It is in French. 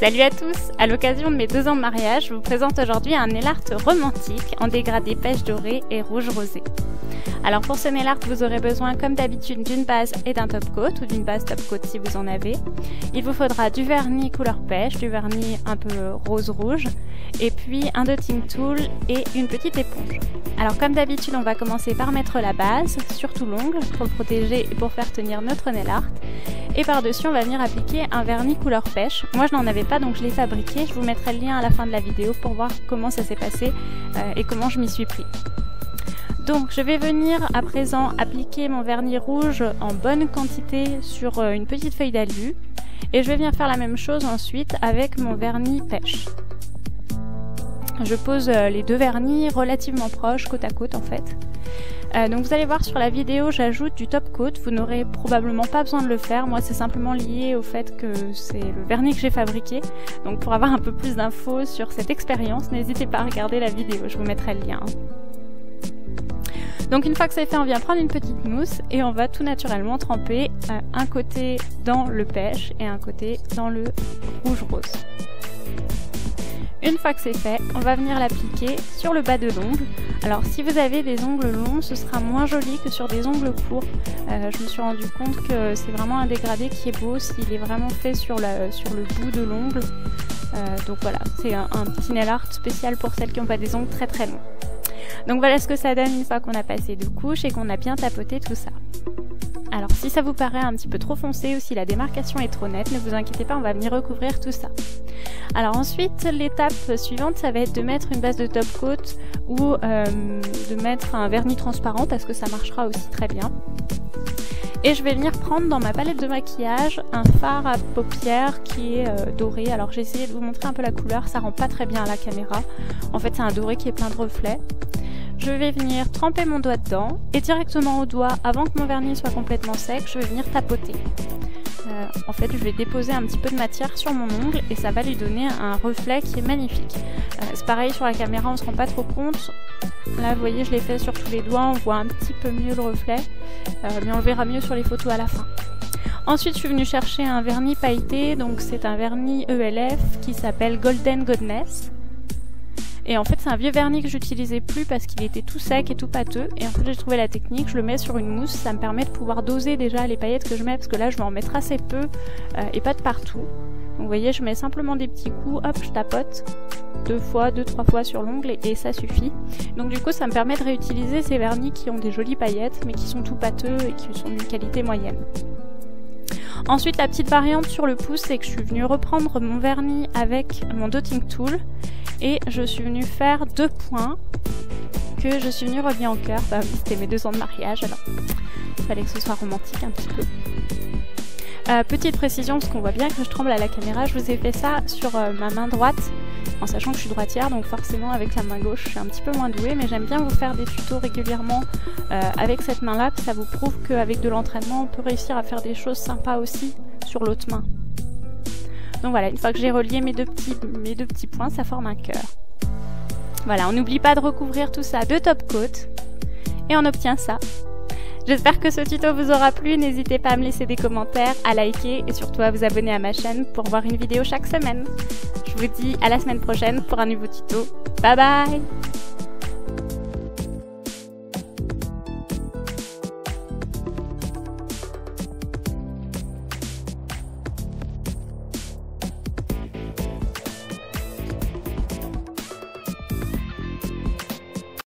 Salut à tous! À l'occasion de mes 2 ans de mariage, je vous présente aujourd'hui un nail art romantique en dégradé pêche dorée et rouge rosé. Alors pour ce nail art, vous aurez besoin comme d'habitude d'une base et d'un top coat ou d'une base top coat si vous en avez. Il vous faudra du vernis couleur pêche, du vernis un peu rose-rouge et puis un dotting tool et une petite éponge. Alors comme d'habitude, on va commencer par mettre la base, surtout l'ongle, pour le protéger et pour faire tenir notre nail art. Et par-dessus, on va venir appliquer un vernis couleur pêche. Moi, je n'en avais pas, donc je l'ai fabriqué. Je vous mettrai le lien à la fin de la vidéo pour voir comment ça s'est passé et comment je m'y suis pris. Donc, je vais venir à présent appliquer mon vernis rouge en bonne quantité sur une petite feuille d'alu. Et je vais venir faire la même chose ensuite avec mon vernis pêche. Je pose les 2 vernis relativement proches, côte à côte en fait. Donc vous allez voir sur la vidéo, j'ajoute du top coat. Vous n'aurez probablement pas besoin de le faire. Moi, c'est simplement lié au fait que c'est le vernis que j'ai fabriqué. Donc pour avoir un peu plus d'infos sur cette expérience, n'hésitez pas à regarder la vidéo. Je vous mettrai le lien. Donc une fois que c'est fait, on vient prendre une petite mousse et on va tout naturellement tremper un côté dans le pêche et un côté dans le rouge-rose. Une fois que c'est fait, on va venir l'appliquer sur le bas de l'ongle. Alors si vous avez des ongles longs, ce sera moins joli que sur des ongles courts. Je me suis rendu compte que c'est vraiment un dégradé qui est beau s'il est vraiment fait sur le bout de l'ongle. Donc voilà, c'est un petit nail art spécial pour celles qui n'ont pas des ongles très très longs. Donc voilà ce que ça donne une fois qu'on a passé 2 couches et qu'on a bien tapoté tout ça. Alors si ça vous paraît un petit peu trop foncé ou si la démarcation est trop nette, ne vous inquiétez pas, on va venir recouvrir tout ça. Alors ensuite, l'étape suivante, ça va être de mettre une base de top coat ou de mettre un vernis transparent parce que ça marchera aussi très bien. Et je vais venir prendre dans ma palette de maquillage un fard à paupières qui est doré. Alors j'ai essayé de vous montrer un peu la couleur, ça rend pas très bien à la caméra. En fait c'est un doré qui est plein de reflets. Je vais venir tremper mon doigt dedans et directement au doigt, avant que mon vernis soit complètement sec, je vais venir tapoter. En fait, je vais déposer un petit peu de matière sur mon ongle et ça va lui donner un reflet qui est magnifique. C'est pareil sur la caméra, on se rend pas trop compte. Là, vous voyez, je l'ai fait sur tous les doigts, on voit un petit peu mieux le reflet, mais on le verra mieux sur les photos à la fin. Ensuite, je suis venue chercher un vernis pailleté, donc c'est un vernis ELF qui s'appelle Golden Goddess. Et en fait c'est un vieux vernis que j'utilisais plus parce qu'il était tout sec et tout pâteux. Et en fait j'ai trouvé la technique, je le mets sur une mousse, ça me permet de pouvoir doser déjà les paillettes que je mets parce que là je vais en mettre assez peu et pas de partout. Donc vous voyez, je mets simplement des petits coups, hop, je tapote 2 fois, 2-3 fois sur l'ongle et ça suffit. Donc du coup ça me permet de réutiliser ces vernis qui ont des jolies paillettes mais qui sont tout pâteux et qui sont d'une qualité moyenne. Ensuite, la petite variante sur le pouce, c'est que je suis venue reprendre mon vernis avec mon dotting tool et je suis venue faire 2 points que je suis venue relier en cœur. Bah, c'était mes 2 ans de mariage, alors il fallait que ce soit romantique un petit peu. Petite précision, parce qu'on voit bien que je tremble à la caméra, je vous ai fait ça sur ma main droite, en sachant que je suis droitière, donc forcément avec la main gauche je suis un petit peu moins douée, mais j'aime bien vous faire des tutos régulièrement avec cette main-là, puis ça vous prouve qu'avec de l'entraînement on peut réussir à faire des choses sympas aussi sur l'autre main. Donc voilà, une fois que j'ai relié mes deux petits points, ça forme un cœur. Voilà, on n'oublie pas de recouvrir tout ça de top coat, et on obtient ça. J'espère que ce tuto vous aura plu, n'hésitez pas à me laisser des commentaires, à liker et surtout à vous abonner à ma chaîne pour voir une vidéo chaque semaine. Je vous dis à la semaine prochaine pour un nouveau tuto. Bye bye!